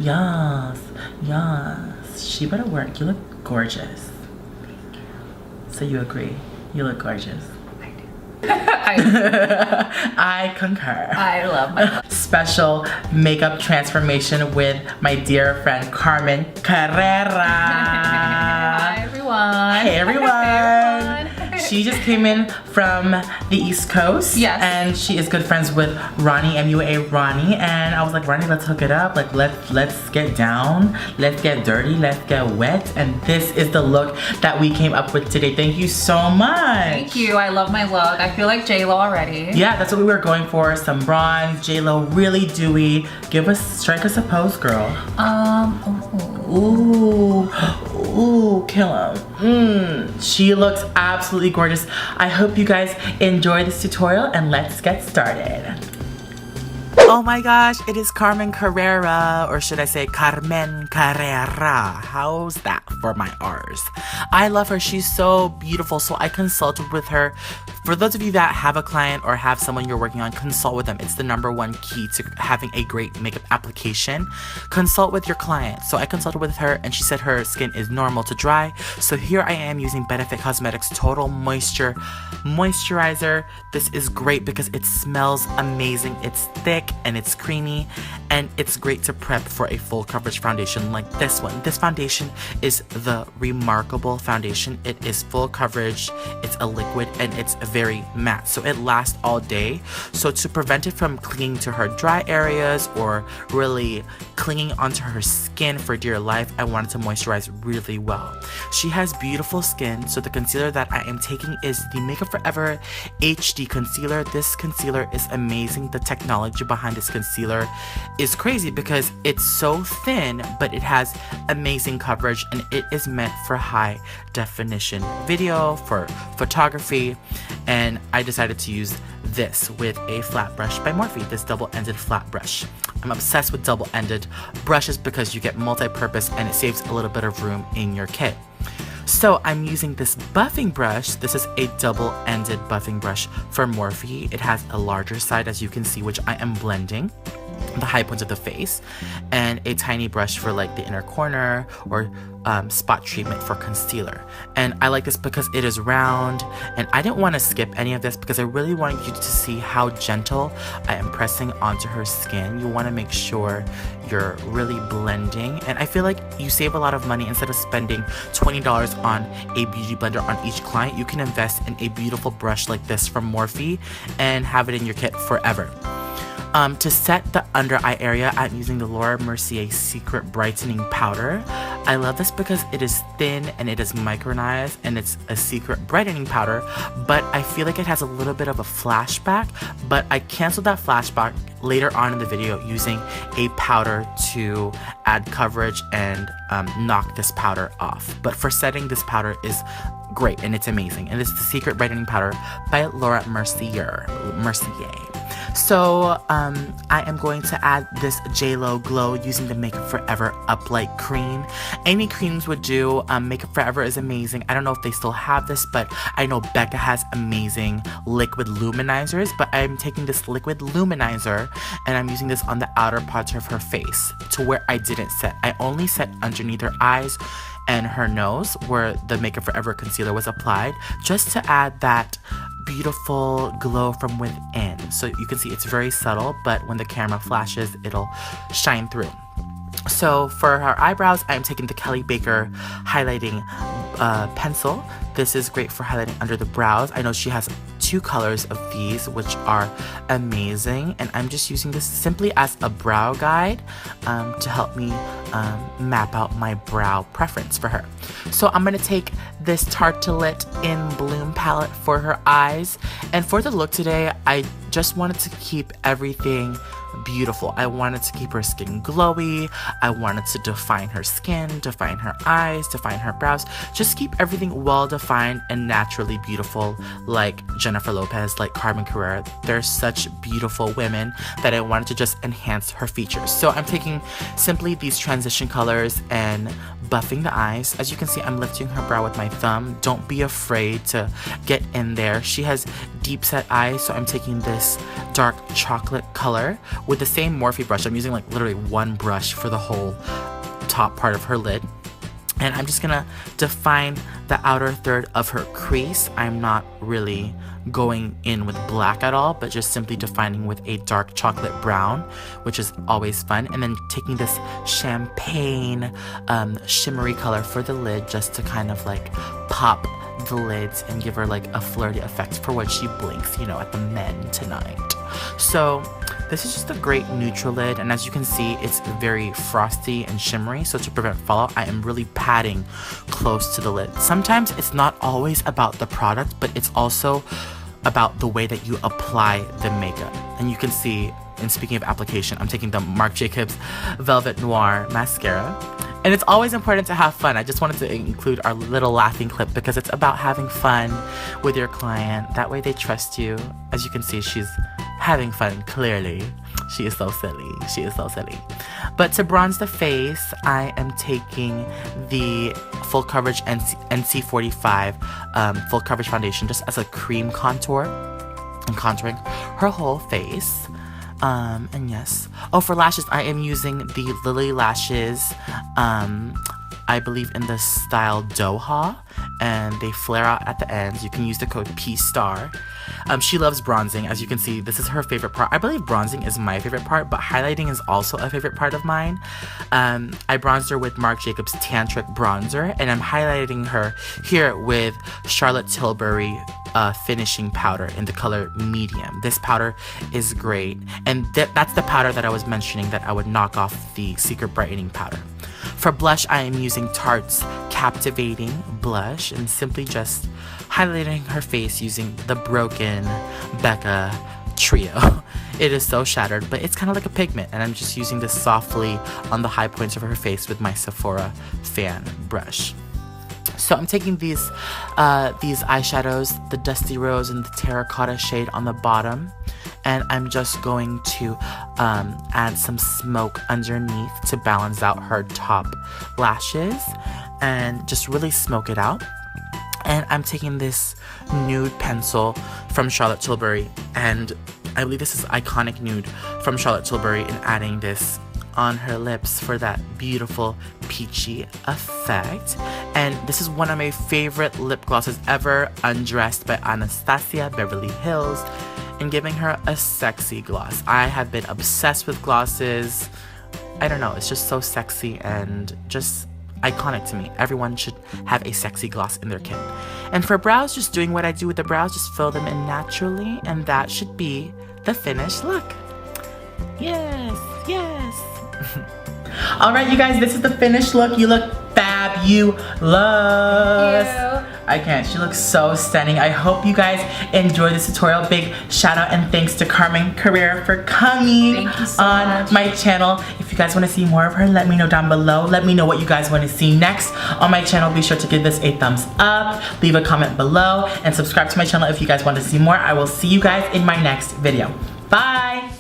Yes, yes. She better work. You look gorgeous. So you agree? You look gorgeous. I concur. I love my look. Special makeup transformation with my dear friend Carmen Carrera. Hi everyone. Hey everyone. Hey everyone. She just came in from the East Coast. Yes. And she is good friends with Ronnie, MUA Ronnie. And I was like, Ronnie, let's hook it up. Like, let's get down. Let's get dirty. Let's get wet. And this is the look that we came up with today. Thank you so much. Thank you. I love my look. I feel like J-Lo already. Yeah, that's what we were going for. Some bronze, J-Lo, really dewy. Strike us a pose, girl. Ooh, kill him. She looks absolutely gorgeous. I hope you guys enjoy this tutorial and let's get started. Oh my gosh, it is Carmen Carrera, or should I say Carmen Carrera. How's that for my R's? I love her. She's so beautiful. So I consulted with her. For those of you that have a client or have someone you're working on, consult with them. It's the #1 key to having a great makeup application. Consult with your client. So I consulted with her and she said her skin is normal to dry. So here I am using Benefit Cosmetics Total Moisture Moisturizer. This is great because it smells amazing. It's thick and it's creamy and it's great to prep for a full coverage foundation like this one. This foundation is the Remarkable foundation. It is full coverage, it's a liquid, and it's very matte, so it lasts all day. So to prevent it from clinging to her dry areas or really clinging onto her skin for dear life, I wanted to moisturize really well. She has beautiful skin, so the concealer that I am taking is the Makeup Forever HD Concealer. This concealer is amazing. The technology behind this concealer is crazy because it's so thin, but it has amazing coverage and it is meant for high definition video, for photography, and I decided to use this with a flat brush by Morphe, this double-ended flat brush. I'm obsessed with double-ended brushes because you get multi-purpose and it saves a little bit of room in your kit. So I'm using this buffing brush. This is a double-ended buffing brush for Morphe. It has a larger side, as you can see, which I am blending the high points of the face, and a tiny brush for like the inner corner or spot treatment for concealer. And I like this because it is round, and I didn't want to skip any of this because I really wanted you to see how gentle I am pressing onto her skin. You want to make sure you're really blending, and I feel like you save a lot of money. Instead of spending $20 on a beauty blender on each client, you can invest in a beautiful brush like this from Morphe and have it in your kit forever. To set the under eye area, I'm using the Laura Mercier Secret Brightening Powder. I love this because it is thin and it is micronized and it's a secret brightening powder, but I feel like it has a little bit of a flashback, but I canceled that flashback later on in the video using a powder to add coverage and knock this powder off. But for setting, this powder is great and it's amazing, and it's the Secret Brightening Powder by Laura Mercier. So I am going to add this J-Lo Glow using the Makeup Forever Uplight Cream. Any creams would do. Makeup Forever is amazing. I don't know if they still have this, but I know Becca has amazing liquid luminizers, but I'm taking this liquid luminizer and I'm using this on the outer parts of her face to where I didn't set. I only set underneath her eyes and her nose where the Makeup Forever concealer was applied, just to add that beautiful glow from within. So you can see it's very subtle, but when the camera flashes, it'll shine through. So for her eyebrows, I'm taking the Kelly Baker highlighting pencil. This is great for highlighting under the brows. I know she has 2 colors of these, which are amazing, and I'm just using this simply as a brow guide to help me map out my brow preference for her. So I'm gonna take this Tartelette in Bloom palette for her eyes, and for the look today, I just wanted to keep everything beautiful. I wanted to keep her skin glowy. I wanted to define her skin, define her eyes, define her brows, just keep everything well defined and naturally beautiful, like Jennifer Lopez, like Carmen Carrera. They're such beautiful women that I wanted to just enhance her features. So I'm taking simply these transition colors and buffing the eyes. As you can see, I'm lifting her brow with my thumb. Don't be afraid to get in there. She has deep set eyes, so I'm taking this this dark chocolate color with the same Morphe brush. I'm using like literally one brush for the whole top part of her lid. And I'm just gonna define the outer third of her crease. I'm not really going in with black at all, but just simply defining with a dark chocolate brown, which is always fun. And then taking this champagne shimmery color for the lid, just to kind of like pop the lids and give her like a flirty effect for when she blinks, you know, at the men tonight. So this is just a great neutral lid, and as you can see, it's very frosty and shimmery, so to prevent fallout, I am really patting close to the lid. Sometimes it's not always about the product, but it's also about the way that you apply the makeup. And you can see, and speaking of application, I'm taking the Marc Jacobs Velvet Noir Mascara. And it's always important to have fun. I just wanted to include our little laughing clip because it's about having fun with your client. That way they trust you. As you can see, she's having fun, clearly. She is so silly. She is so silly. But to bronze the face, I am taking the Full Coverage NC45 Full Coverage Foundation just as a cream contour and contouring her whole face. And yes. Oh, for lashes, I am using the Lily Lashes, I believe in the style Doha, and they flare out at the ends. You can use the code PSTARR. She loves bronzing. As you can see, this is her favorite part. I believe bronzing is my favorite part, but highlighting is also a favorite part of mine. I bronzed her with Marc Jacobs Tantric Bronzer, and I'm highlighting her here with Charlotte Tilbury finishing powder in the color medium. This powder is great, and that's the powder that I was mentioning that I would knock off the Secret Brightening powder. For blush, I am using Tarte's Captivating Blush and simply just highlighting her face using the Broken Becca Trio. It is so shattered, but it's kind of like a pigment, and I'm just using this softly on the high points of her face with my Sephora fan brush. So I'm taking these eyeshadows, the Dusty Rose and the Terracotta shade on the bottom, and I'm just going to add some smoke underneath to balance out her top lashes and just really smoke it out. And I'm taking this nude pencil from Charlotte Tilbury, and I believe this is Iconic Nude from Charlotte Tilbury, and adding this on her lips for that beautiful peachy effect. And this is one of my favorite lip glosses ever, Undressed by Anastasia Beverly Hills, and giving her a sexy gloss. I have been obsessed with glosses. I don't know, it's just so sexy and just iconic to me. Everyone should have a sexy gloss in their kit. And for brows, just doing what I do with the brows, just fill them in naturally, and that should be the finished look. Yes, yes. All right, you guys, this is the finished look. You look fabulous. Thank you. I can't. She looks so stunning. I hope you guys enjoyed this tutorial. Big shout out and thanks to Carmen Carrera for coming Thank you so on much. my channel. If you guys want to see more of her, let me know down below. Let me know what you guys want to see next on my channel. Be sure to give this a thumbs up, leave a comment below, and subscribe to my channel if you guys want to see more. I will see you guys in my next video. Bye.